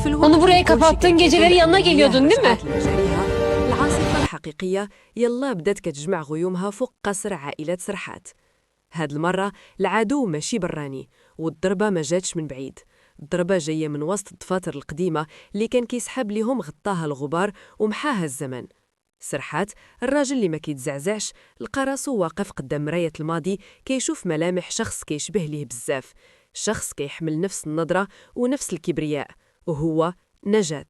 Onu buraya kapattığın geceleri yanına geliyordun değil mi? العاصفة الحقيقية يلا بدات كتجمع غيومها فوق قصر عائلة سرحات. هاد المرة العدو ماشي براني، والضربة ما جاتش من بعيد. الضربة جاية من وسط الدفاتر القديمة اللي كان كيسحب ليهم غطاها الغبار ومحاها الزمن. سرحات الراجل اللي ما كيتزعزعش لقى راسو واقف قدام مراية الماضي كيشوف ملامح شخص كيشبه ليه بزاف، شخص كيحمل نفس النظرة ونفس الكبرياء، وهو نجاة.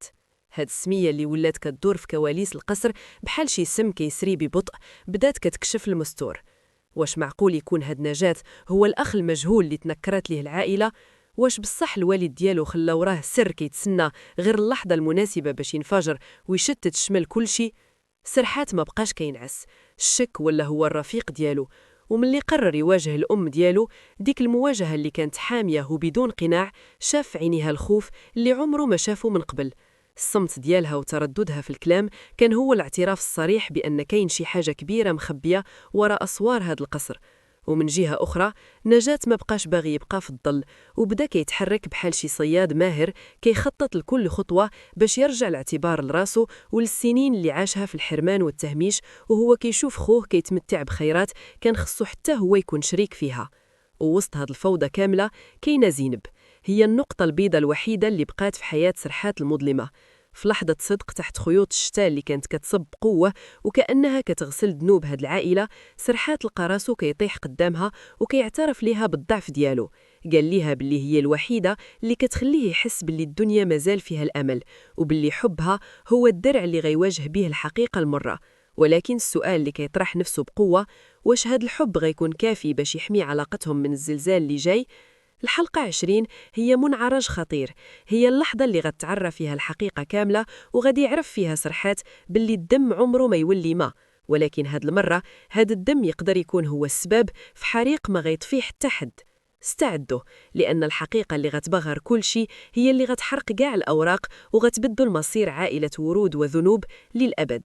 هاد السمية اللي ولات كتدور في كواليس القصر بحال شي سم كيسري ببطء بدات كتكشف المستور. واش معقول يكون هاد نجاة هو الأخ المجهول اللي تنكرت ليه العائلة؟ واش بصح الوالد ديالو خلا وراه سر كيتسنى غير اللحظة المناسبة باش ينفجر ويشتت شمل كلشي؟ سرحات ما بقاش كينعس، الشك ولا هو الرفيق ديالو، وملي قرر يواجه الأم ديالو ديك المواجهة اللي كانت حامية وبدون قناع شاف في عينيها الخوف اللي عمره ما شافه من قبل. الصمت ديالها وترددها في الكلام كان هو الاعتراف الصريح بأن كاين شي حاجة كبيرة مخبية وراء أسوار هاد القصر. ومن جهة أخرى نجاة ما بقاش باغي يبقى في الظل، وبدا كيتحرك بحال شي صياد ماهر كيخطط لكل خطوة باش يرجع الاعتبار لراسو وللسنين اللي عاشها في الحرمان والتهميش، وهو كيشوف خوه كيتمتع بخيرات كان خصو حتى هو يكون شريك فيها. ووسط هاد الفوضى كاملة كاينة زينب، هي النقطة البيضاء الوحيدة اللي بقات في حياة سرحات المظلمة. في لحظة صدق تحت خيوط الشتاء اللي كانت كتصب بقوة وكأنها كتغسل ذنوب هاد العائلة، سرحات لقى راسو كيطيح قدامها وكيعترف ليها بالضعف ديالو. قال ليها باللي هي الوحيدة اللي كتخليه يحس باللي الدنيا مازال فيها الأمل، وباللي حبها هو الدرع اللي غيواجه به الحقيقة المرة. ولكن السؤال اللي كيطرح نفسه بقوة، واش هاد الحب غيكون كافي باش يحمي علاقتهم من الزلزال اللي جاي؟ الحلقة 20 هي منعرج خطير، هي اللحظة اللي غتعرف فيها الحقيقة كاملة وغادي يعرف فيها سرحات باللي الدم عمره ما يولي ما، ولكن هاد المرة هاد الدم يقدر يكون هو السبب في حريق ما غيطفيه حتى حد. استعدوا، لأن الحقيقة اللي غتبغر كل شيء هي اللي غتحرق كاع الأوراق وغتبدل مصير عائلة ورود وذنوب للأبد.